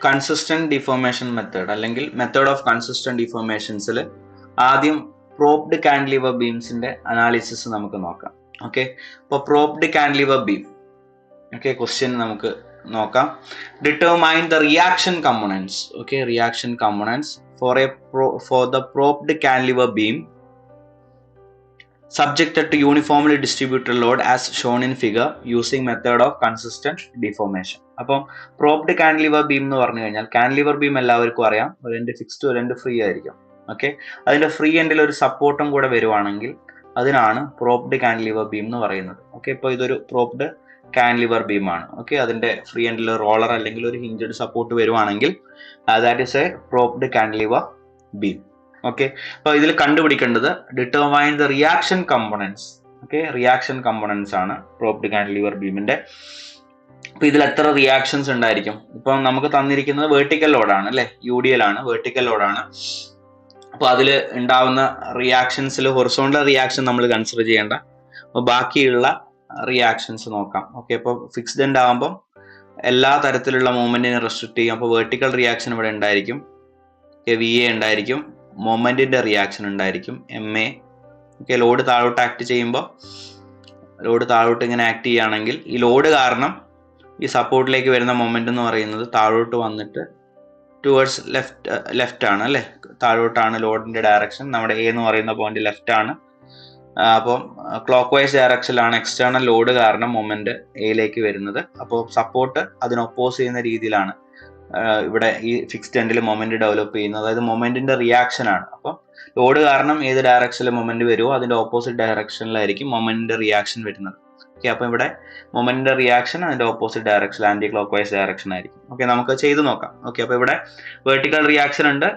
Consistent deformation method അല്ലെങ്കിൽ method of consistent ഡിഫോർമേഷൻസിൽ ആദ്യം പ്രോപ്ഡ് കാൻഡിലിവർ ബീംസിന്റെ അനാലിസിസ് നമുക്ക് നോക്കാം. ഓക്കെ, അപ്പോൾ propped cantilever beam, okay, question നമുക്ക് നോക്കാം. Determine the reaction components. Okay, reaction components for the propped cantilever beam subjected to uniformly distributed load as shown in figure using method of consistent deformation. അപ്പം പ്രോപ്ഡ് cantilever beam എന്ന് പറഞ്ഞു കഴിഞ്ഞാൽ, cantilever beam എല്ലാവർക്കും അറിയാം, ഒരു end fixed ഒരു end free ആയിരിക്കും. Okay, അതിന്റെ ഫ്രീ എൻഡിൽ ഒരു സപ്പോർട്ടും കൂടെ വരുവാണെങ്കിൽ അതിനാണ് പ്രോപ്ഡ് കാൻഡിലിവർ ബീം എന്ന് പറയുന്നത്. ഓക്കെ, ഇപ്പോൾ ഇതൊരു പ്രോപ്ഡ് കാൻഡിലിവർ ബീം ആണ്. ഓക്കെ, അതിന്റെ ഫ്രീ എൻഡിൽ റോളർ അല്ലെങ്കിൽ ഒരു ഹിഞ്ചഡ് സപ്പോർട്ട് വരുവാണെങ്കിൽ that is a propped cantilever beam. Okay, അപ്പോൾ ഇതിൽ കണ്ടുപിടിക്കേണ്ടത് determine the reaction components. Okay, reaction components ആണ് പ്രോപ്ഡ് കാൻഡിലിവർ ബീമിന്റെ. അപ്പൊ ഇതിൽ എത്ര റിയാക്ഷൻസ് ഉണ്ടായിരിക്കും? ഇപ്പൊ നമുക്ക് തന്നിരിക്കുന്നത് വെർട്ടിക്കൽ ലോഡാണ് അല്ലെ, UDL ആണ്, വെർട്ടിക്കൽ ലോഡാണ്. അപ്പൊ അതിൽ ഉണ്ടാവുന്ന റിയാക്ഷൻസിൽ ഹൊറിസോണ്ടൽ റിയാക്ഷൻ നമ്മൾ കൺസിഡർ ചെയ്യേണ്ട. അപ്പൊ ബാക്കിയുള്ള റിയാക്ഷൻസ് നോക്കാം. ഓക്കെ, അപ്പോൾ ഫിക്സ്ഡ് എൻഡ് ആകുമ്പോൾ എല്ലാ തരത്തിലുള്ള മൂവ്മെന്റിനെ റെസ്ട്രിക്ട് ചെയ്യും. അപ്പോൾ വെർട്ടിക്കൽ റിയാക്ഷൻ ഇവിടെ ഉണ്ടായിരിക്കും, VA ഉണ്ടായിരിക്കും, മൊമെന്റിന്റെ റിയാക്ഷൻ ഉണ്ടായിരിക്കും, MA. ഓക്കെ, ലോഡ് താഴോട്ട് ആക്ട് ചെയ്യുമ്പോൾ, ലോഡ് താഴോട്ട് ഇങ്ങനെ ആക്ട് ചെയ്യുകയാണെങ്കിൽ ഈ ലോഡ് കാരണം ഈ സപ്പോർട്ടിലേക്ക് വരുന്ന മൊമെന്റ് എന്ന് പറയുന്നത് താഴോട്ട് വന്നിട്ട് ടുവേർഡ്സ് ലെഫ്റ്റ് ആണ് അല്ലെ, താഴോട്ടാണ് ലോഡിന്റെ ഡയറക്ഷൻ. നമ്മുടെ A എന്ന് പറയുന്ന പോയിന്റ് ലെഫ്റ്റ് ആണ്. അപ്പം ക്ലോക്ക് വൈസ് ഡയറക്ഷനിലാണ് എക്സ്റ്റേണൽ ലോഡ് കാരണം മൊമെന്റ് എയിലേക്ക് വരുന്നത്. അപ്പോൾ സപ്പോർട്ട് അതിന് ഒപ്പോസ് ചെയ്യുന്ന രീതിയിലാണ് ഇവിടെ ഈ ഫിക്സ്ഡ് എൻഡിൽ മൊമെന്റ് ഡെവലപ്പ് ചെയ്യുന്നത്. അതായത് മൊമെന്റിന്റെ റിയാക്ഷൻ ആണ്. അപ്പം ലോഡ് കാരണം ഏത് ഡയറക്ഷനിൽ മൊമെന്റ് വരുമോ അതിന്റെ ഓപ്പോസിറ്റ് ഡയറക്ഷനിലായിരിക്കും മൊമെന്റിന്റെ റിയാക്ഷൻ വരുന്നത്. ഓക്കെ, അപ്പൊ ഇവിടെ മൊമെന്റിന്റെ റിയാക്ഷൻ അതിന്റെ opposite direction, anticlockwise direction ആയിരിക്കും. ഓക്കെ, നമുക്ക് ചെയ്ത് നോക്കാം. ഓക്കെ, അപ്പൊ ഇവിടെ വെർട്ടിക്കൽ റിയാക്ഷൻ ഉണ്ട്,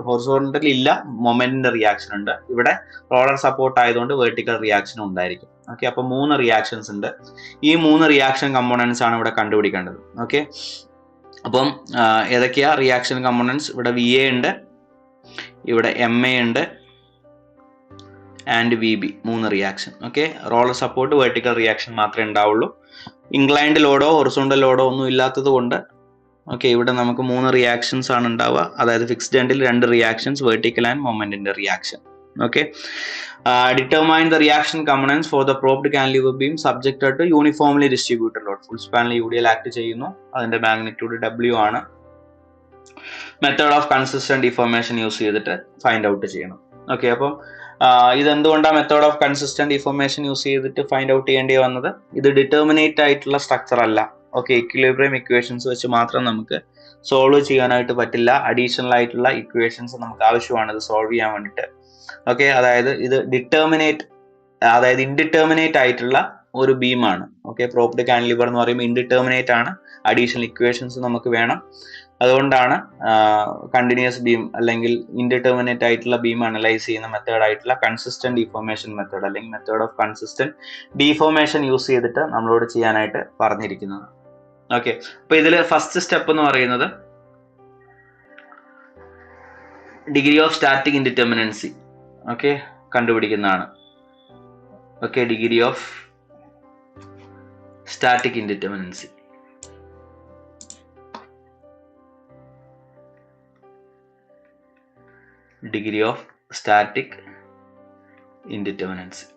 ഹൊറിസോണ്ടൽ ഇല്ല, മൊമെന്റിന്റെ റിയാക്ഷൻ ഉണ്ട്. ഇവിടെ റോളർ സപ്പോർട്ട് ആയതുകൊണ്ട് വെർട്ടിക്കൽ റിയാക്ഷൻ ഉണ്ടായിരിക്കും. ഓക്കെ, അപ്പൊ 3 റിയാക്ഷൻസ് ഉണ്ട്. ഈ 3 റിയാക്ഷൻ കമ്പോണൻസ് ആണ് ഇവിടെ കണ്ടുപിടിക്കേണ്ടത്. ഓക്കെ, അപ്പം ഏതൊക്കെയാ റിയാക്ഷൻ കമ്പോണൻസ്? ഇവിടെ VA ഉണ്ട്, ഇവിടെ MA ഉണ്ട്, and VB, 3 reaction. Okay, roller support vertical reaction മാത്രമേ ഉണ്ടാവുള്ളൂ. ഇൻക്ലൈൻഡ് ലോഡോ ഹൊറിസോണ്ടൽ ലോഡോ ഒന്നും ഇല്ലാത്തത് കൊണ്ട് ഓക്കെ, ഇവിടെ നമുക്ക് 3 റിയാക്ഷൻസ് ആണ് ഉണ്ടാവുക. അതായത് ഫിക്സ്ഡ് എൻഡിൽ 2 റിയാക്ഷൻസ്, വെർട്ടിക്കൽ ആൻഡ് മൊമെന്റിന്റെ reaction. Okay, determine the reaction components for the propped cantilever beam subjected to uniformly distributed load. Full സ്പാനിൽ UDL ആക്ട് ചെയ്യുന്നു, അതിന്റെ മാഗ്നിറ്റ്യൂഡ് W ആണ്. Method of consistent deformation use ചെയ്തിട്ട് ഫൈൻഡ് ഔട്ട് ചെയ്യണം. Okay, അപ്പം ഇതെന്തുകൊണ്ടാണ് method of consistent deformation use ചെയ്തിട്ട് find out ചെയ്യേണ്ടി വന്നത്? ഇത് ഡിറ്റർമിനേറ്റ് ആയിട്ടുള്ള സ്ട്രക്ചർ അല്ല. ഓക്കെ, ഇക്വിലിബ്രിയം ഇക്വേഷൻസ് വെച്ച് മാത്രം നമുക്ക് സോൾവ് ചെയ്യാനായിട്ട് പറ്റില്ല. അഡീഷണൽ ആയിട്ടുള്ള ഇക്വേഷൻസ് നമുക്ക് ആവശ്യമാണ് ഇത് സോൾവ് ചെയ്യാൻ വേണ്ടിയിട്ട്. ഓക്കെ, അതായത് ഇത് ഇൻഡിറ്റർമിനേറ്റ് ആയിട്ടുള്ള ഒരു ബീമാണ്. ഓക്കെ, പ്രോപ്ഡ് കാൻഡിലിവർ എന്ന് പറയുമ്പോൾ ഇൻഡിറ്റർമിനേറ്റ് ആണ്, അഡീഷണൽ ഇക്വേഷൻസ് നമുക്ക് വേണം. അതുകൊണ്ടാണ് കണ്ടിന്യൂസ് ബീം അല്ലെങ്കിൽ ഇൻഡിറ്റർമിനേറ്റ് ആയിട്ടുള്ള ബീം അനലൈസ് ചെയ്യുന്ന മെത്തേഡ് ആയിട്ടുള്ള കൺസിസ്റ്റന്റ് ഡിഫോർമേഷൻ മെത്തേഡ് അല്ലെങ്കിൽ method of consistent deformation use ചെയ്തിട്ട് നമ്മളോട് ചെയ്യാനായിട്ട് പറഞ്ഞിരിക്കുന്നത്. ഓക്കെ, അപ്പൊ ഇതിൽ ഫസ്റ്റ് സ്റ്റെപ്പ് എന്ന് പറയുന്നത് degree of static indeterminacy okay കണ്ടുപിടിക്കുന്നതാണ്. Okay, degree of static indeterminacy. Degree of static indeterminacy.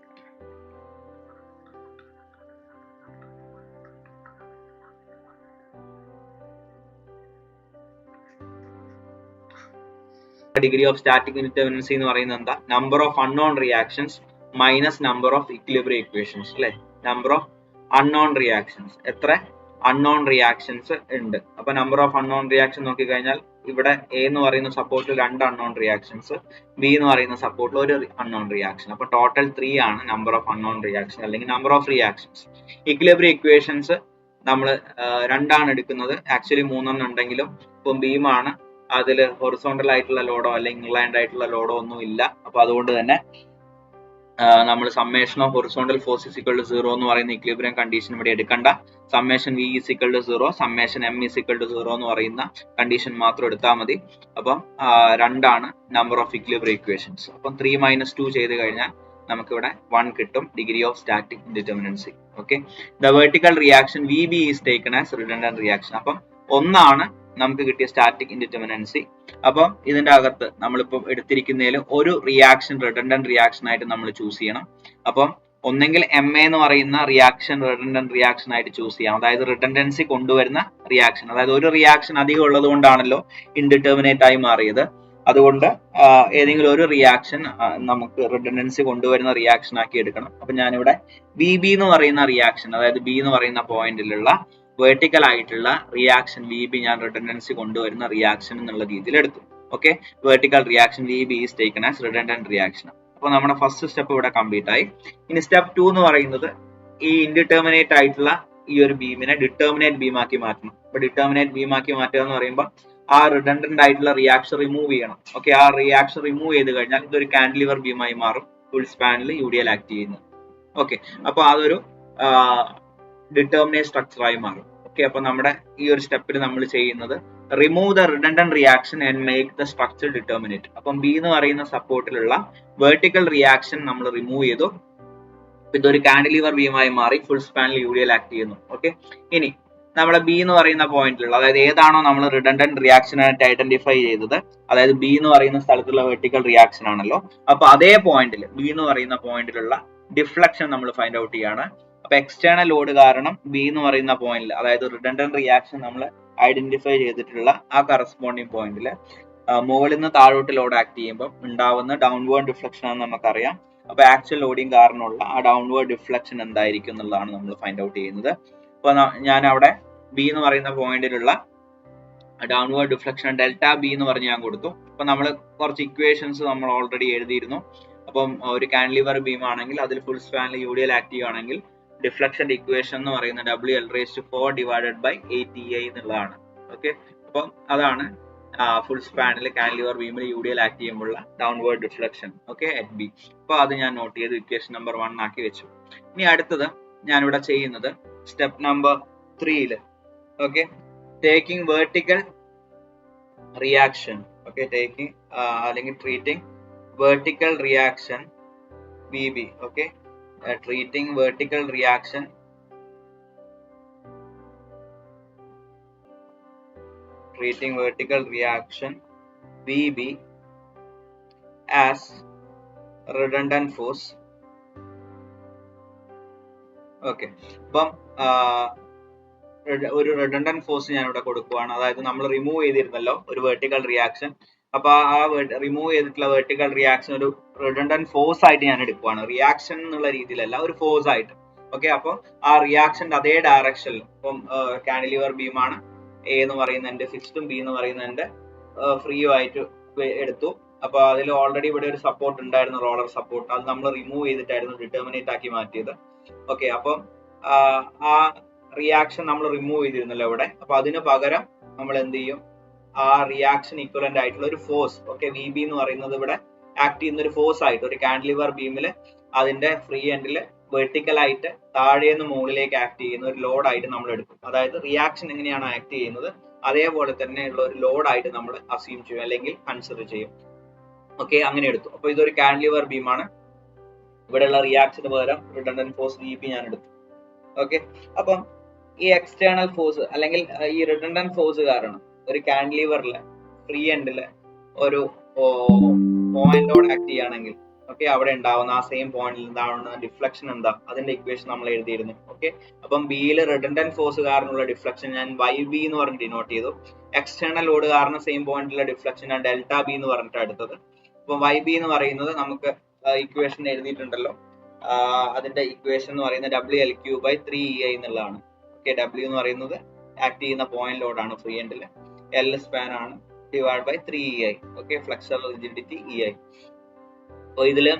Degree of static indeterminacy എന്ന് പറയുന്നത് എന്താ? Number of unknown reactions minus number of equilibrium equations അല്ലെ? Number of unknown reactions, എത്ര unknown reactions ഉണ്ട്. അപ്പൊ number of unknown reaction നോക്കിക്കഴിഞ്ഞാൽ ഇവിടെ A എന്ന് പറയുന്ന സപ്പോർട്ടിൽ 2 unknown reactions, B എന്ന് പറയുന്ന സപ്പോർട്ടിൽ 1 unknown reaction. അപ്പൊ ടോട്ടൽ 3 ആണ് number of unknown reaction അല്ലെങ്കിൽ number of reactions. Equilibrium equations നമ്മൾ 2 ആണ് എടുക്കുന്നത്, ആക്ച്വലി 3 ഉണ്ടെങ്കിലും ഇപ്പം ബീമാണ്, അതിൽ ഹൊറിസോണ്ടൽ ആയിട്ടുള്ള ലോഡോ അല്ലെങ്കിൽ ഇൻക്ലൈൻഡ് ആയിട്ടുള്ള ലോഡോ ഒന്നും ഇല്ല. അപ്പൊ അതുകൊണ്ട് തന്നെ നമ്മൾ summation of horizontal force is equal to 0 എന്ന് പറയുന്ന ഇക്വിലിബ്രിയം കണ്ടീഷൻ ഇവിടെ എടുക്കണ്ട. Summation V is equal to 0, summation M is equal to 0 എന്ന് പറയുന്ന കണ്ടീഷൻ മാത്രം എടുത്താൽ മതി. അപ്പം 2 ആണ് നമ്പർ ഓഫ് ഇക്വിലിബ്രിയം ഇക്വേഷൻസ്. അപ്പം 3 - 2 ചെയ്ത് കഴിഞ്ഞാൽ നമുക്കിവിടെ 1 കിട്ടും, degree of static indeterminacy. Okay, the vertical reaction VB is taken as redundant reaction. അപ്പം ഒന്നാണ് നമുക്ക് കിട്ടിയ സ്റ്റാറ്റിക് ഇൻഡിറ്റർമിനൻസി. അപ്പം ഇതിന്റെ അകത്ത് നമ്മളിപ്പം എടുത്തിരിക്കുന്നതിൽ ഒരു റിയാക്ഷൻ റിഡൻഡന്റ് റിയാക്ഷൻ ആയിട്ട് നമ്മൾ ചൂസ് ചെയ്യണം. അപ്പം ഒന്നെങ്കിൽ MA എന്ന് പറയുന്ന റിയാക്ഷൻ റിഡൻഡന്റ് റിയാക്ഷൻ ആയിട്ട് ചൂസ് ചെയ്യാം. അതായത് റിഡൻഡൻസി കൊണ്ടുവരുന്ന റിയാക്ഷൻ, അതായത് ഒരു റിയാക്ഷൻ അധികം ഉള്ളത് കൊണ്ടാണല്ലോ ഇൻഡിറ്റർമിനേറ്റ് ആയി മാറിയത്. അതുകൊണ്ട് ഏതെങ്കിലും ഒരു റിയാക്ഷൻ നമുക്ക് റിഡൻഡൻസി കൊണ്ടുവരുന്ന റിയാക്ഷൻ ആക്കി എടുക്കണം. അപ്പൊ ഞാനിവിടെ VB എന്ന് പറയുന്ന റിയാക്ഷൻ, അതായത് B എന്ന് പറയുന്ന പോയിന്റിലുള്ള വേർട്ടിക്കൽ ആയിട്ടുള്ള റിയാക്ഷൻ VB ഞാൻ റിഡൻഡൻസി കൊണ്ടുവരുന്ന റിയാക്ഷൻ എന്നുള്ള രീതിയിൽ എടുത്തു. Okay, vertical reaction VB is taken as redundant reaction. അപ്പോൾ നമ്മുടെ ഫസ്റ്റ് സ്റ്റെപ്പ് ഇവിടെ കംപ്ലീറ്റ് ആയി. ഇനി സ്റ്റെപ്പ് 2 എന്ന് പറയുന്നത് ഈ ഇൻഡിറ്റർമിനേറ്റ് ആയിട്ടുള്ള ഈ ഒരു ബീമിനെ ഡിറ്റർമിനേറ്റ് ബീം ആക്കി മാറ്റണം. അപ്പൊ ഡിറ്റർമിനേറ്റ് ബീം ആക്കി മാറ്റുക എന്ന് പറയുമ്പോൾ ആ റിഡൻഡന്റ് ആയിട്ടുള്ള റിയാക്ഷൻ റിമൂവ് ചെയ്യണം. ഓക്കെ, ആ റിയാക്ഷൻ റിമൂവ് ചെയ്ത് കഴിഞ്ഞാൽ ഇതൊരു കാൻഡിലിവർ ബീമായി മാറും, ഫുൾ സ്പാനിൽ UDL ആക്ട് ചെയ്യുന്നത്. ഓക്കെ, അപ്പൊ അതൊരു ഡിറ്റർമിനേറ്റ് സ്ട്രക്ചർ ആയി മാറും. ഓക്കെ, അപ്പൊ നമ്മുടെ ഈ ഒരു സ്റ്റെപ്പിൽ നമ്മൾ ചെയ്യുന്നത് remove the redundant reaction and make the structure determinate. അപ്പം B എന്ന് പറയുന്ന സപ്പോർട്ടിലുള്ള വെർട്ടിക്കൽ റിയാക്ഷൻ നമ്മൾ റിമൂവ് ചെയ്തു, ഇതൊരു കാൻഡിലിവർ ബീമായി മാറി ഫുൾ സ്പാനിൽ UDL ആക്ട് ചെയ്യുന്നു. ഓക്കെ, ഇനി നമ്മുടെ B എന്ന് പറയുന്ന പോയിന്റിലുള്ള, അതായത് ഏതാണോ നമ്മൾ റിഡൻഡന്റ് റിയാക്ഷൻ ആയിട്ട് ഐഡന്റിഫൈ ചെയ്തത്, അതായത് B എന്ന് പറയുന്ന സ്ഥലത്തുള്ള വെർട്ടിക്കൽ റിയാക്ഷൻ ആണല്ലോ, അപ്പൊ അതേ പോയിന്റിൽ B എന്ന് പറയുന്ന പോയിന്റിലുള്ള ഡിഫ്ലക്ഷൻ നമ്മൾ ഫൈൻഡ് ഔട്ട് ചെയ്യാണ്. അപ്പൊ എക്സ്റ്റേണൽ ലോഡ് കാരണം B എന്ന് പറയുന്ന പോയിന്റിൽ, അതായത് റിഡൻഡന്റ് റിയാക്ഷൻ നമ്മൾ ഐഡന്റിഫൈ ചെയ്തിട്ടുള്ള ആ കറസ്പോണ്ടിങ് പോയിന്റിൽ മുകളിൽ നിന്ന് താഴോട്ട് ലോഡ് ആക്ട് ചെയ്യുമ്പോൾ ഉണ്ടാവുന്ന ഡൗൺവേർഡ് ഡിഫ്ലക്ഷൻ ആണെന്ന് നമുക്കറിയാം. അപ്പൊ ആക്ച്വൽ ലോഡിങ് കാരണമുള്ള ആ ഡൗൺവേർഡ് ഡിഫ്ലക്ഷൻ എന്തായിരിക്കും എന്നുള്ളതാണ് നമ്മൾ ഫൈൻഡ് ഔട്ട് ചെയ്യുന്നത്. അപ്പൊ ഞാൻ അവിടെ B എന്ന് പറയുന്ന പോയിന്റിലുള്ള ഡൗൺവേർഡ് ഡിഫ്ലക്ഷൻ ഡെൽറ്റ B എന്ന് പറഞ്ഞ് ഞാൻ കൊടുത്തു. അപ്പൊ നമ്മൾ കുറച്ച് ഇക്വേഷൻസ് നമ്മൾ ഓൾറെഡി എഴുതിയിരുന്നു. അപ്പം ഒരു കാൻഡിലിവർ ബീം ആണെങ്കിൽ അതിൽ ഫുൾ സ്പാനിൽ UDL ആക്റ്റീവ് ആണെങ്കിൽ ഡിഫ്ലക്ഷന്റെ ഇക്വേഷൻ എന്ന് പറയുന്നത് WL⁴ ഡിവൈഡഡ് ബൈ 8EI എന്നുള്ളതാണ്. ഓക്കെ, അപ്പം അതാണ് ഫുൾ സ്പാനിൽ കാൻഡിലിവർ ബീമിൽ UDL ആക്ട് ചെയ്യുമ്പോഴുള്ള downward deflection. Okay, at B. അപ്പൊ അത് ഞാൻ നോട്ട് ചെയ്ത് ഇക്വേഷൻ നമ്പർ 1 ആക്കി വെച്ചു. ഇനി അടുത്തത് ഞാനിവിടെ ചെയ്യുന്നത് step number 3 okay, taking vertical reaction, okay, taking അല്ലെങ്കിൽ treating vertical reaction VB. Okay, treating vertical reaction VB as redundant force. Okay, അപ്പം ഒരു റിഡൻഡന്റ് ഫോഴ്സ് ഞാൻ ഇവിടെ കൊടുക്കുവാണ്. അതായത് നമ്മൾ റിമൂവ് ചെയ്തിരുന്നല്ലോ ഒരു വെർട്ടിക്കൽ റിയാക്ഷൻ, അപ്പൊ ആ റിമൂവ് ചെയ്തിട്ടുള്ള വെർട്ടിക്കൽ റിയാക്ഷൻ ഒരു റിഡൻഡന്റ് ഫോഴ്സ് ആയിട്ട് ഞാൻ എടുക്കുവാണ്, റിയാക്ഷൻ എന്നുള്ള രീതിയിലല്ല, ഒരു ഫോഴ്സ് ആയിട്ട്. ഓക്കെ, അപ്പോൾ ആ റിയാക്ഷന്റെ അതേ ഡയറക്ഷനിൽ, ഇപ്പം കാൻഡിലിവർ ബീമാണ് A എന്ന് പറയുന്നതിന്റെ ഫിക്സ്ഡും B എന്ന് പറയുന്നതിന്റെ ഫ്രീയും ആയിട്ട് എടുത്തു. അപ്പൊ അതിൽ ഓൾറെഡി ഇവിടെ ഒരു സപ്പോർട്ട് ഉണ്ടായിരുന്നു, റോളർ സപ്പോർട്ട്, അത് നമ്മൾ റിമൂവ് ചെയ്തിട്ടായിരുന്നു ഡിറ്റർമിനേറ്റ് ആക്കി മാറ്റിയത്. ഓക്കെ, അപ്പം ആ റിയാക്ഷൻ നമ്മൾ റിമൂവ് ചെയ്തിരുന്നല്ലോ ഇവിടെ, അപ്പൊ അതിന് പകരം നമ്മൾ എന്ത് ചെയ്യും, ആ റിയാക്ഷൻ ഇക്വലന്റ് ആയിട്ടുള്ള ഒരു ഫോഴ്സ്, ഓക്കെ, VB എന്ന് പറയുന്നത് ഇവിടെ ആക്ട് ചെയ്യുന്ന ഒരു ഫോഴ്സ് ആയിട്ട് ഒരു കാൻഡിലിവർ ബീമിൽ അതിന്റെ ഫ്രീ എൻഡിൽ വെർട്ടിക്കൽ ആയിട്ട് താഴേന്ന് മുകളിലേക്ക് ആക്ട് ചെയ്യുന്ന ഒരു ലോഡ് ആയിട്ട് നമ്മൾ എടുക്കും. അതായത് റിയാക്ഷൻ എങ്ങനെയാണ് ആക്ട് ചെയ്യുന്നത് അതേപോലെ തന്നെ ഉള്ള ഒരു ലോഡ് ആയിട്ട് നമ്മൾ അസ്യൂം ചെയ്യും അല്ലെങ്കിൽ കൺസിഡർ ചെയ്യും. ഓക്കെ, അങ്ങനെ എടുത്തു. അപ്പൊ ഇതൊരു കാൻഡിലിവർ ബീമാണ്, ഇവിടെയുള്ള റിയാക്ഷന് പകരം റിഡൻഡന്റ് ഫോഴ്സ് VB ഞാൻ എടുത്തു. ഓക്കെ, അപ്പം ഈ എക്സ്റ്റേണൽ ഫോഴ്സ് അല്ലെങ്കിൽ ഈ റിഡൻഡന്റ് ഫോഴ്സ് കാരണം ഒരു കാൻഡിലിവറിലെ ഫ്രീ എൻഡില് ഒരു പോയിന്റോട് ആക്ട് ചെയ്യുകയാണെങ്കിൽ, ഓക്കെ, അവിടെ ഉണ്ടാവുന്ന ആ സെയിം പോയിന്റിൽ ഉണ്ടാവുന്ന ഡിഫ്ലക്ഷൻ എന്താ, അതിന്റെ ഇക്വേഷൻ നമ്മൾ എഴുതിയിരുന്നു. ഓക്കെ, അപ്പം ബിയിൽ റിഡൻഡന്റ് ഫോഴ്സ് കാരണമുള്ള ഡിഫ്ലക്ഷൻ ഞാൻ YB എന്ന് പറഞ്ഞ് ഡിനോട്ട് ചെയ്തു. എക്സ്റ്റേണൽ ലോഡ് കാരണം സെയിം പോയിന്റിലുള്ള ഡിഫ്ലക്ഷൻ ഞാൻ ഡെൽറ്റ B എന്ന് പറഞ്ഞിട്ട് എടുത്തത്. അപ്പം YB എന്ന് പറയുന്നത് നമുക്ക് ഇക്വേഷൻ എഴുതിയിട്ടുണ്ടല്ലോ, അതിന്റെ ഇക്വേഷൻ എന്ന് പറയുന്നത് WL⁵3EI എന്നുള്ളതാണ്. ഓക്കെ, W എന്ന് പറയുന്നത് ആക്ട് ചെയ്യുന്ന പോയിന്റ് ലോഡ് ആണ് ഫ്രീ എൻഡിൽ, L സ്പാൻ ആണ്, divide by 3EI. Okay, flexural rigidity EI. അപ്പൊ ഇതില്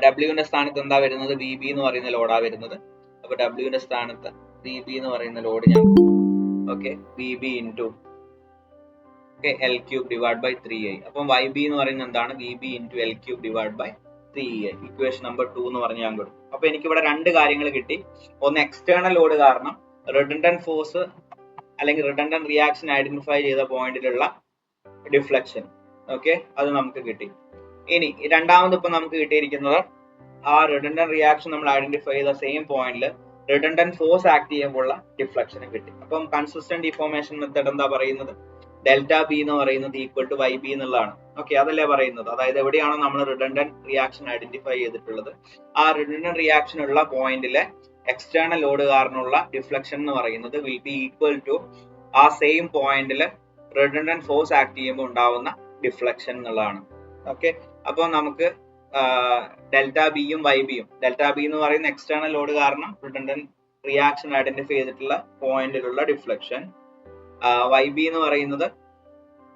W സ്ഥാനത്ത് എന്താ വരുന്നത്, VB എന്ന് പറയുന്ന ലോഡാ വരുന്നത്. അപ്പൊ W സ്ഥാനത്ത് VB എന്ന് പറയുന്ന ലോഡ് ഞാൻ, okay, VB into L³ divide by 3EI. അപ്പം YB എന്ന് പറയുന്നത് എന്താണ്, VB into L³ divide by 3EI. Equation number 2 എന്ന് പറഞ്ഞ് ഞാൻ കൊടുക്കും. അപ്പൊ എനിക്ക് ഇവിടെ രണ്ട് കാര്യങ്ങൾ കിട്ടി. ഒന്ന്, എക്സ്റ്റേണൽ ലോഡ് കാരണം റിഡൻഡന്റ് ഫോഴ്സ് അല്ലെങ്കിൽ റിഡൻഡന്റ് റിയാക്ഷൻ ഐഡന്റിഫൈ ചെയ്ത പോയിന്റിലുള്ള ഡിഫ്ലക്ഷൻ. ഓക്കെ, അത് നമുക്ക് കിട്ടി. ഇനി രണ്ടാമത് ഇപ്പൊ നമുക്ക് കിട്ടിയിരിക്കുന്നത് ആ റിഡൻഡന്റ് റിയാക്ഷൻ നമ്മൾ ഐഡന്റിഫൈ ചെയ്ത സെയിം പോയിന്റിൽ റിഡണ്ടന്റ് ഫോഴ്സ് ആക്ട് ചെയ്യുമ്പോഴുള്ള ഡിഫ്ലക്ഷനും കിട്ടി. അപ്പം കൺസിസ്റ്റന്റ് ഡിഫോർമേഷൻ മെത്തേഡ് എന്താ പറയുന്നത്, ഡെൽറ്റ ബി എന്ന് പറയുന്നത് ഈക്വൽ ടു വൈ ബി എന്നുള്ളതാണ്. ഓക്കെ, അതല്ലേ പറയുന്നത്. അതായത് എവിടെയാണോ നമ്മൾ റിഡണ്ടന്റ് റിയാക്ഷൻ ഐഡന്റിഫൈ ചെയ്തിട്ടുള്ളത്, ആ റിഡണ്ടന്റ് റിയാക്ഷൻ ഉള്ള പോയിന്റിലെ എക്സ്റ്റേണൽ ലോഡ് കാരണമുള്ള ഡിഫ്ലക്ഷൻ എന്ന് പറയുന്നത് വിൽ ബി ഈക്വൽ ടു ആ സെയിം പോയിന്റിൽ റിഡണ്ടന്റ് ഫോഴ്സ് ആക്ട് ചെയ്യുമ്പോൾ ഉണ്ടാവുന്ന ഡിഫ്ലക്ഷൻ എന്നുള്ളതാണ്. ഓക്കെ, അപ്പോൾ നമുക്ക് ഡെൽറ്റ ബിയും വൈ ബിയും, ഡെൽറ്റ ബി എന്ന് പറയുന്ന എക്സ്റ്റേണൽ ലോഡ് കാരണം റിഡണ്ടന്റ് റിയാക്ഷൻ ഐഡന്റിഫൈ ചെയ്തിട്ടുള്ള പോയിന്റിലുള്ള ഡിഫ്ലക്ഷൻ, വൈ ബി എന്ന് പറയുന്നത്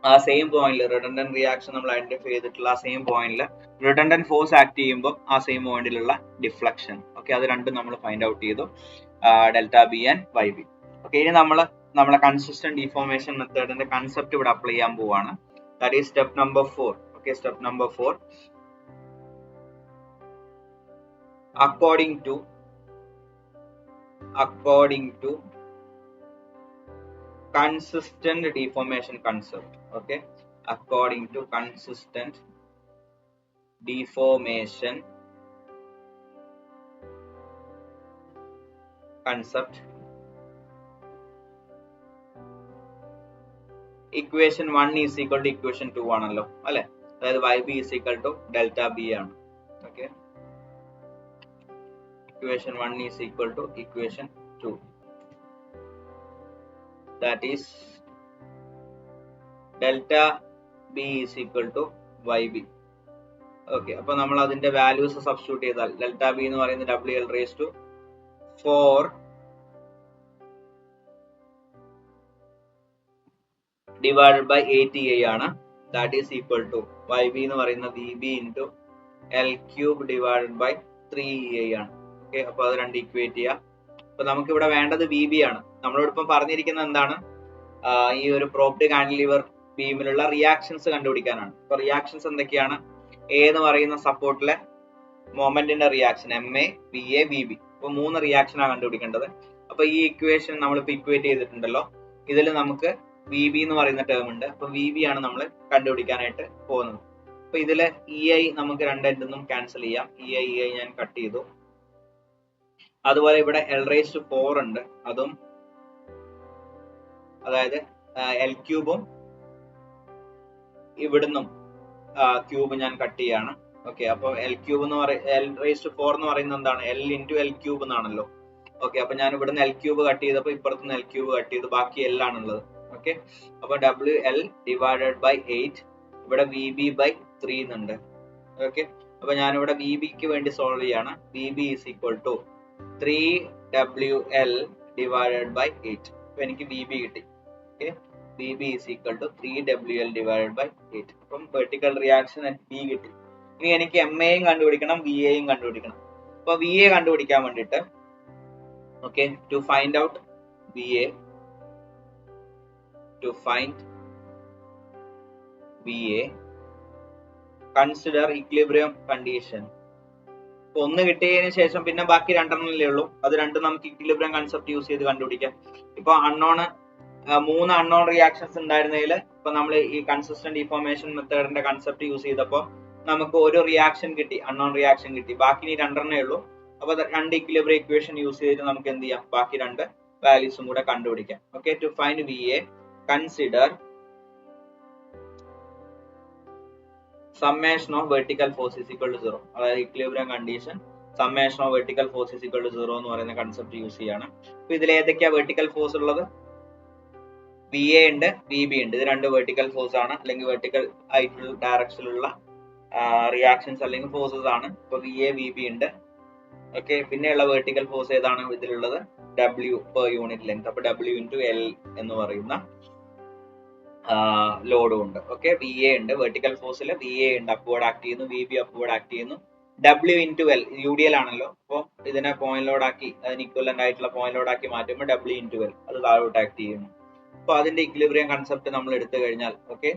ആ സെയിം പോയിന്റിൽ റിഡണ്ടന്റ് റിയാക്ഷൻ നമ്മൾ ഐഡന്റിഫൈ ചെയ്തിട്ടുള്ള ആ സെയിം പോയിന്റിൽ റിഡണ്ടന്റ് ഫോഴ്സ് ആക്ട് ചെയ്യുമ്പോൾ ആ സെയിം പോയിന്റിലുള്ള ഡിഫ്ലക്ഷൻ. ഓക്കെ, അത് രണ്ടും നമ്മൾ ഫൈൻഡ് ഔട്ട് ചെയ്തു, delta B and Y B. Okay, ഇനി നമ്മളെ കൺസിസ്റ്റന്റ് ഡിഫോർമേഷൻ മെത്തേഡിന്റെ കൺസെപ്റ്റ് ഇവിടെ അപ്ലൈ ചെയ്യാൻ പോവാണ്. That is step number 4. Okay, step number 4. according to consistent deformation concept. Okay, according to consistent deformation concept, equation 1 is equal to equation 2 ആണല്ലോ അല്ലെ, അതായത് yb is equal to delta b ആണ്. Okay, equation 1 is equal to equation 2, that is delta b is equal to yb. Okay, അപ്പൊ നമ്മൾ അതിന്റെ values substitute ചെയ്താൽ delta B എന്ന് പറയുന്നത് WL raised to 4 divided by 8a ആണ്. that is equal to yb എന്ന് പറയുന്നത് VB into L cube divided by 3a ആണ്. ഓക്കെ, അപ്പൊ അത് രണ്ട് ഇക്വേറ്റ് ചെയ്യാം. അപ്പൊ നമുക്ക് ഇവിടെ വേണ്ടത് VB ആണ്. നമ്മളോട് ഇപ്പം പറഞ്ഞിരിക്കുന്നത് എന്താണ്, ഈ ഒരു പ്രോപ്ഡ് കാന്റിലിവർ ബീമിലുള്ള റിയാക്ഷൻസ് കണ്ടുപിടിക്കാനാണ്. അപ്പൊ റിയാക്ഷൻസ് എന്തൊക്കെയാണ്, എ എന്ന് പറയുന്ന സപ്പോർട്ടിലെ മൊമെന്റിന്റെ റിയാക്ഷൻ MA, VA, VB. അപ്പൊ 3 റിയാക്ഷനാണ് കണ്ടുപിടിക്കേണ്ടത്. അപ്പൊ ഈ ഇക്വേഷൻ നമ്മളിപ്പോ ഇക്വേറ്റ് ചെയ്തിട്ടുണ്ടല്ലോ, ഇതിൽ നമുക്ക് VB എന്ന് പറയുന്ന ടേം ഉണ്ട്. അപ്പൊ VB ആണ് നമ്മൾ കണ്ടുപിടിക്കാനായിട്ട് പോകുന്നത്. അപ്പൊ ഇതില് EI നമുക്ക് രണ്ടെണ്ണം ക്യാൻസൽ ചെയ്യാം. EI ഞാൻ കട്ട് ചെയ്തു. അതുപോലെ ഇവിടെ L raised to 4 ഉണ്ട്, അതും അതായത് L ക്യൂബും ഇവിടുന്നും ക്യൂബ് ഞാൻ കട്ട് ചെയ്യാണ്. ഓക്കെ, അപ്പൊ L ക്യൂബ് എന്ന് L raised to 4 എന്ന് പറയുന്നത് എന്താണ്, L into L ക്യൂബ് എന്നാണല്ലോ. ഓക്കെ, അപ്പൊ ഞാൻ ഇവിടുന്ന് L ക്യൂബ് കട്ട് ചെയ്തപ്പോ ഇപ്പുറത്തുനിന്ന് L ക്യൂബ് കട്ട് ചെയ്തു, ബാക്കി L ആണുള്ളത്. ഓക്കെ, അപ്പൊ WL ഡിവൈഡഡ് ബൈ 8, ഇവിടെ VB ബൈ 3 എന്നുണ്ട്. ഓക്കെ, അപ്പൊ ഞാനിവിടെ VBക്ക് വേണ്ടി സോൾവ് ചെയ്യാണ്. VB is equal to 3WL divided by 8. അപ്പൊ എനിക്ക് VB കിട്ടി. Okay, VB is equal to 3WL divided by 8. അപ്പം വെർട്ടിക്കൽ റിയാക്ഷൻ at B കിട്ടി. ഇനി എനിക്ക് MAയും കണ്ടുപിടിക്കണം, VAയും കണ്ടുപിടിക്കണം. അപ്പൊ VA കണ്ടുപിടിക്കാൻ വേണ്ടിയിട്ട്, okay, to find out VA, consider equilibrium condition. ഒന്ന് കിട്ടിയതിനു ശേഷം പിന്നെ ബാക്കി രണ്ടെണ്ണല്ലേ ഉള്ളൂ, അത് രണ്ടും നമുക്ക് ഇക്വിലിബ്രിയം കൺസെപ്റ്റ് യൂസ് ചെയ്ത് കണ്ടുപിടിക്കാം. ഇപ്പൊ 3 അൺനോൺ റിയാക്ഷൻസ് ഉണ്ടായിരുന്നതിൽ ഇപ്പൊ നമ്മൾ ഈ കൺസിസ്റ്റന്റ് ഡിഫോർമേഷൻ മെത്തേഡിന്റെ കൺസെപ്റ്റ് യൂസ് ചെയ്തപ്പോൾ നമുക്ക് ഒരു റിയാക്ഷൻ കിട്ടി, അൺനോൺ റിയാക്ഷൻ കിട്ടി. ബാക്കി ഇനി രണ്ടെണ്ണേ ഉള്ളൂ. അപ്പൊ 2 ഇക്വിലിബ്രിയം ഇക്വേഷൻ യൂസ് ചെയ്തിട്ട് നമുക്ക് എന്ത് ചെയ്യാം, ബാക്കി 2 വാല്യൂസും കൂടെ കണ്ടുപിടിക്കാം. Okay, to find VA, consider summation of vertical force is equal to 0. അതായത് equilibrium condition summation of vertical force is equal to 0 എന്ന് പറയുന്ന കൺസെപ്റ്റ് യൂസ് ചെയ്യാണ്. അപ്പൊ ഇതിൽ ഏതൊക്കെയാ വെർട്ടിക്കൽ ഫോഴ്സ് ഉള്ളത്, VA ഉണ്ട്, VB ഉണ്ട്. ഇത് 2 വെർട്ടിക്കൽ ഫോഴ്സ് ആണ്, അല്ലെങ്കിൽ വെർട്ടിക്കൽ ആയിട്ടുള്ള ഡയറക്ഷനിലുള്ള റിയാക്ഷൻസ് അല്ലെങ്കിൽ ഫോഴ്സസ് ആണ്. ഇപ്പൊ VA, VB ഉണ്ട്. ഓക്കെ, പിന്നെയുള്ള വെർട്ടിക്കൽ ഫോഴ്സ് ഏതാണ് ഇതിലുള്ളത്, W പെർ യൂണിറ്റ് ലെങ്ത്. അപ്പൊ W into L എന്ന് പറയുന്ന ലോഡും ഉണ്ട്. ഓക്കെ, VA ഉണ്ട്, വെർട്ടിക്കൽ ഫോഴ്സിൽ VA ഉണ്ട്, അപ്വേർഡ് ആക്ട് ചെയ്യുന്നു. VB അപ്വേർഡ് ആക്ട് ചെയ്യുന്നു. W into L UDL ആണല്ലോ, അപ്പോൾ ഇതിനെ പോയിന്റ് ലോഡ് ആക്കി, അതിന് ഇക്വലന്റ് ആയിട്ടുള്ള പോയിന്റ് ലോഡ് ആക്കി മാറ്റുമ്പോൾ W into L അത് താഴോട്ട് ആക്ട് ചെയ്യുന്നു. അപ്പൊ അതിന്റെ ഇക്വിലിബ്രിയം കൺസെപ്റ്റ് നമ്മൾ എടുത്തു കഴിഞ്ഞാൽ, ഓക്കെ,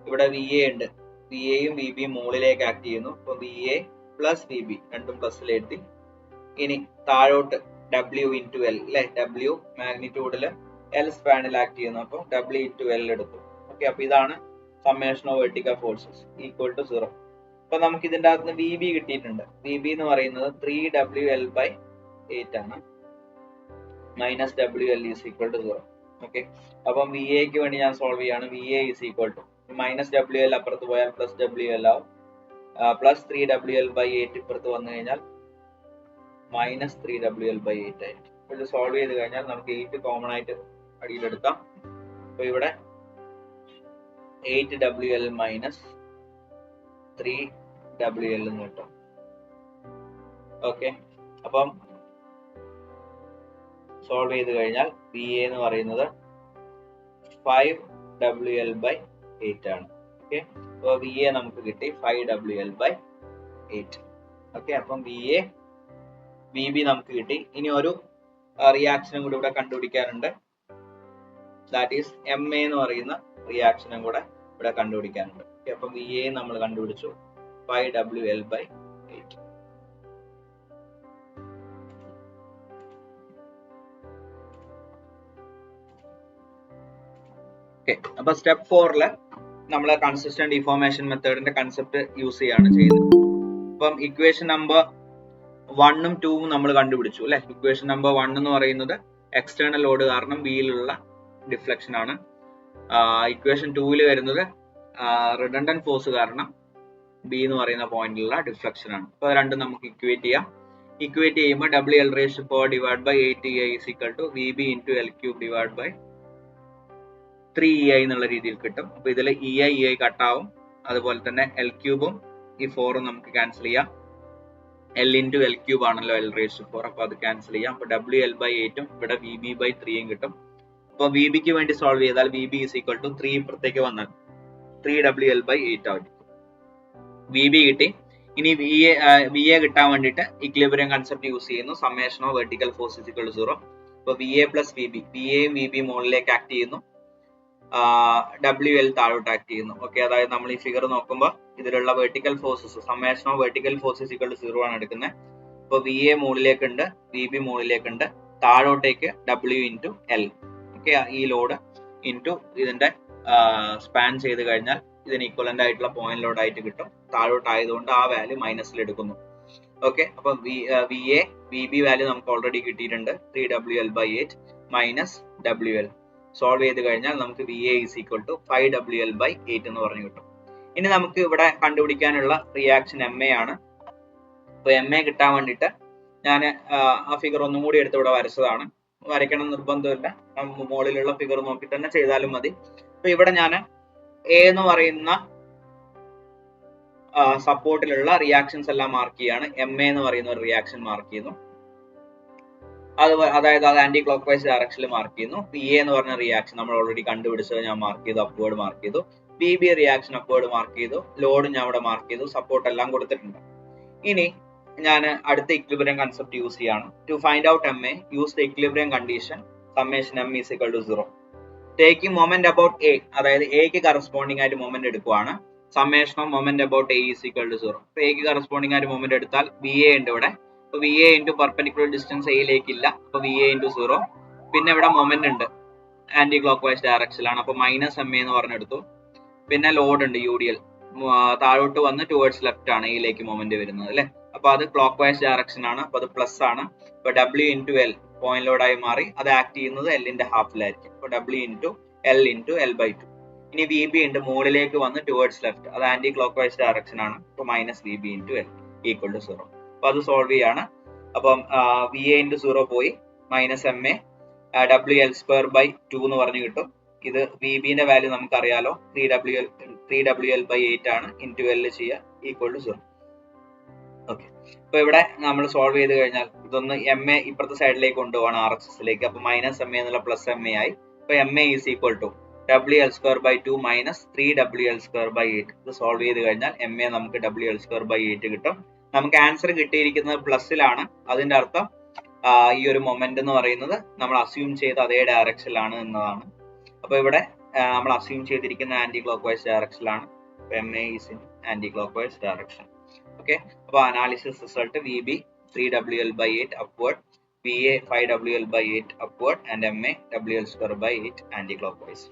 ഇവിടെ VA ഉണ്ട്, VAയും VBയും മുകളിലേക്ക് ആക്ട് ചെയ്യുന്നു. അപ്പൊ VA പ്ലസ് VB രണ്ടും പ്ലസ്സിൽ എഴുതി. ഇനി താഴോട്ട് W into L അല്ലെ, W മാഗ്നിറ്റ്യൂഡിൽ L സ്പാനിൽ ആക്ട് ചെയ്യുന്നു. അപ്പൊ W into L എടുത്തു. ഓക്കെ, അപ്പൊ ഇതാണ് summation of vertical forces equal to 0. അപ്പൊ നമുക്ക് ഇതിന്റെ അകത്ത് VB കിട്ടിയിട്ടുണ്ട്. VB എന്ന് പറയുന്നത് 3WL by 8 ആണ്. Minus W L is equal to 0. Okay, അപ്പം വി എക്ക് വേണ്ടി ഞാൻ സോൾവ് ചെയ്യാണ്. V A is equal to minus W L അപ്പുറത്ത് പോയാൽ പ്ലസ് ഡബ്ല്യു എൽ ആവും, പ്ലസ് 3WL/8 ഇപ്പുറത്ത് വന്നു കഴിഞ്ഞാൽ മൈനസ് 3WL/8 ആയിട്ട്. ഇത് സോൾവ് ചെയ്ത് കഴിഞ്ഞാൽ നമുക്ക് 8 കോമൺ ആയിട്ട് അടിയിലെടുക്കാം. അപ്പൊ ഇവിടെ 8WL മൈനസ് 3WL എന്ന് കിട്ടും. ഓക്കെ, അപ്പം സോൾവ് ചെയ്ത് കഴിഞ്ഞാൽ വി എ എന്ന് പറയുന്നത് 5WL/8 ആണ്. ഓക്കെ, അപ്പോൾ വി എ നമുക്ക് കിട്ടി 5WL/8. ഓക്കെ, അപ്പം വി എ വി ബി നമുക്ക് കിട്ടി. ഇനി ഒരു റിയാക്ഷനും കൂടി ഇവിടെ കണ്ടുപിടിക്കാനുണ്ട്. ദാറ്റ് ഈസ് എം എ എന്ന് പറയുന്ന റിയാക്ഷനും കൂടെ ഇവിടെ കണ്ടുപിടിക്കാനുണ്ട്. അപ്പം വി എ നമ്മൾ കണ്ടുപിടിച്ചു 5WL/8. ഓക്കെ, അപ്പൊ സ്റ്റെപ്പ് 4 നമ്മൾ കൺസിസ്റ്റന്റ് ഡിഫോർമേഷൻ മെത്തേഡിന്റെ കൺസെപ്റ്റ് യൂസ് ചെയ്യാണ് ചെയ്യുന്നത്. അപ്പം ഇക്വേഷൻ നമ്പർ 1ഉം 2ഉം നമ്മൾ കണ്ടുപിടിച്ചു അല്ലെ. ഇക്വേഷൻ നമ്പർ 1 എന്ന് പറയുന്നത് എക്സ്റ്റേണൽ ലോഡ് കാരണം ബിയിലുള്ള ഡിഫ്ലക്ഷൻ ആണ്. ഇക്വേഷൻ 2ൽ വരുന്നത് റിഡണ്ടന്റ് ഫോഴ്സ് കാരണം ബി എന്ന് പറയുന്ന പോയിന്റിലുള്ള ഡിഫ്ലക്ഷൻ ആണ്. അപ്പൊ രണ്ടും നമുക്ക് ഇക്വേറ്റ് ചെയ്യാം. ഇക്വേറ്റ് ചെയ്യുമ്പോൾ WL⁴ divide by 8EI is equal to VB into L³ divide by 3EI എന്നുള്ള രീതിയിൽ കിട്ടും. അപ്പൊ ഇതിൽ EI കട്ടാവും, അതുപോലെ തന്നെ L³ ഈ 4ഉം നമുക്ക് ക്യാൻസൽ ചെയ്യാം. L into L³ ആണല്ലോ L⁴, അപ്പൊ അത് ക്യാൻസൽ ചെയ്യാം. അപ്പൊ WL/8ഉം ഇവിടെ VB/3ഉം കിട്ടും. അപ്പൊ VBക്ക് വേണ്ടി സോൾവ് ചെയ്താൽ VB is equal to 3 ഇപ്പുറത്തേക്ക് വന്നാൽ 3WL/8 ആവും. VB കിട്ടി. ഇനി VA കിട്ടാൻ വേണ്ടിയിട്ട് ഇക്വിലിബ്രിയം കൺസെപ്റ്റ് യൂസ് ചെയ്യുന്നു. Summation of vertical force is equal to 0. അപ്പൊ VA പ്ലസ് VB, VAയും VB മുകളിലേക്ക് ആക്ട് ചെയ്യുന്നു, WL താഴോട്ട് ആക്ട് ചെയ്യുന്നു. ഓക്കെ, അതായത് നമ്മൾ ഈ ഫിഗർ നോക്കുമ്പോൾ ഇതിലുള്ള vertical forces summation of vertical force is equal to 0 ആണ് എടുക്കുന്നത്. അപ്പൊ VA മുകളിലേക്കുണ്ട്, VB മുകളിലേക്കുണ്ട്, താഴോട്ടേക്ക് W into L. Okay, ഈ ലോഡ് ഇൻറ്റു ഇതിന്റെ സ്പാൻ ചെയ്ത് കഴിഞ്ഞാൽ ഇതിന് ഈക്വലന്റ് ആയിട്ടുള്ള പോയിന്റ് ലോഡ് ആയിട്ട് കിട്ടും. താഴോട്ട് ആയതുകൊണ്ട് ആ വാല്യൂ മൈനസിൽ എടുക്കുന്നു. ഓക്കെ, അപ്പൊ VA VB വാല്യൂ നമുക്ക് ഓൾറെഡി കിട്ടിയിട്ടുണ്ട് 3WL/8 മൈനസ് WL. സോൾവ് ചെയ്ത് കഴിഞ്ഞാൽ നമുക്ക് VA is equal to 5WL/8 എന്ന് പറഞ്ഞു കിട്ടും. ഇനി നമുക്ക് ഇവിടെ കണ്ടുപിടിക്കാനുള്ള റിയാക്ഷൻ MA ആണ്. അപ്പൊ MA കിട്ടാൻ വേണ്ടിയിട്ട് ഞാൻ ആ ഫിഗർ ഒന്നും കൂടി എടുത്ത് ഇവിടെ വരച്ചതാണ്. വരയ്ക്കണം നിർബന്ധമില്ല, മുകളിലുള്ള ഫിഗർ നോക്കി തന്നെ ചെയ്താലും മതി. അപ്പൊ ഇവിടെ ഞാൻ A എന്ന് പറയുന്ന സപ്പോർട്ടിലുള്ള റിയാക്ഷൻസ് എല്ലാം മാർക്ക് ചെയ്യാണ്. MA എന്ന് പറയുന്ന ഒരു റിയാക്ഷൻ മാർക്ക് ചെയ്യുന്നു, അതായത് അത് ആന്റി ക്ലോക്ക് വൈസ് ഡയറക്ഷനിൽ മാർക്ക് ചെയ്യുന്നു. PA എന്ന് പറഞ്ഞ റിയാക്ഷൻ നമ്മൾ ഓൾറെഡി കണ്ടുപിടിച്ചത് ഞാൻ മാർക്ക് ചെയ്തു, അപ്വേർഡ് മാർക്ക് ചെയ്തു. BB റിയാക്ഷൻ അപ്വേർഡ് മാർക്ക് ചെയ്തു, ലോഡ് ഞാൻ അവിടെ മാർക്ക് ചെയ്തു, സപ്പോർട്ട് എല്ലാം കൊടുത്തിട്ടുണ്ട്. ഇനി ഞാൻ അടുത്ത ഇക്വിലിബ്രിയം കൺസെപ്റ്റ് യൂസ് ചെയ്യാണ്. To find out MA, use the equilibrium condition summation M is equal to 0. Taking moment about A, അതായത് Aക്ക് കറസ്പോണ്ടിങ് ആയിട്ട് മൊമെന്റ് എടുക്കുവാണ്. Summation of moment about A is equal to 0. അപ്പൊ Aക്ക് കറസ്പോണ്ടിങ് ആയിട്ട് moment എടുത്താൽ VA ഉണ്ട് ഇവിടെ. അപ്പൊ VA ഇൻറ്റു പെർപെൻഡിക്കുലർ ഡിസ്റ്റൻസ് Aയിലേക്ക് ഇല്ല, അപ്പൊ VA into 0. പിന്നെ ഇവിടെ മൊമെന്റ് ഉണ്ട്, ആന്റി ക്ലോക്ക് വൈസ് ഡയറക്ഷനിലാണ്, അപ്പൊ മൈനസ് MA എന്ന് പറഞ്ഞെടുത്തു. പിന്നെ ലോഡ് ഉണ്ട് UDL, താഴോട്ട് വന്ന് ടുവേർഡ്സ് ലെഫ്റ്റ് ആണ് Aയിലേക്ക് മൊമെന്റ് വരുന്നത് അല്ലെ. അപ്പൊ അത് ക്ലോക്ക് വൈസ് ഡയറക്ഷൻ ആണ്, അപ്പൊ അത് പ്ലസ് ആണ്. അപ്പൊ W into L പോയിന്റ് ലോഡായി മാറി, അത് ആക്ട് ചെയ്യുന്നത് L ന്റെ ഹാഫിലായിരിക്കും. അപ്പൊ W into L into L/2. ഇനി VB ഉണ്ട്, മുകളിലേക്ക് വന്ന് ടുവേർഡ്സ് ലെഫ്റ്റ്, അത് ആന്റി ക്ലോക്ക് വൈസ് ഡയറക്ഷൻ ആണ്, അപ്പൊ minus VB into L equal to 0. അപ്പൊ അത് സോൾവ് ചെയ്യാണ്. അപ്പം VA into 0 പോയി, മൈനസ് MA WL²/2 എന്ന് പറഞ്ഞു കിട്ടും. ഇത് VB ന്റെ വാല്യൂ നമുക്കറിയാലോ, 3WL/8 ആണ്, ഇൻറ്റു L ചെയ്യുക ഈക്വൽ ടു 0. ഓക്കെ, അപ്പൊ ഇവിടെ നമ്മൾ സോൾവ് ചെയ്ത് കഴിഞ്ഞാൽ ഇതൊന്ന് MA ഇപ്പുറത്തെ സൈഡിലേക്ക് കൊണ്ടുപോകണം, RHSലേക്ക്. അപ്പൊ മൈനസ് MA എന്നുള്ള പ്ലസ് MA ആയി. അപ്പൊ MA is equal to WL²/2 minus 3WL²/8. ഇത് സോൾവ് ചെയ്ത് കഴിഞ്ഞാൽ MA നമുക്ക് WL²/8 കിട്ടും. നമുക്ക് ആൻസർ കിട്ടിയിരിക്കുന്നത് പ്ലസിലാണ്. അതിന്റെ അർത്ഥം ഈ ഒരു മൊമെന്റ് എന്ന് പറയുന്നത് നമ്മൾ അസ്യൂം ചെയ്ത അതേ ഡയറക്ഷനിലാണ് എന്നതാണ്. അപ്പൊ ഇവിടെ നമ്മൾ അസ്യൂം ചെയ്തിരിക്കുന്ന ആന്റി ക്ലോക്ക് വൈസ് ഡയറക്ഷനിലാണ്. MA is in anticlockwise direction. Okay, അപ്പൊ analysis result VB 3WL/8 upward, VA 5WL/8 upward and MA WL²/8 anti clockwise.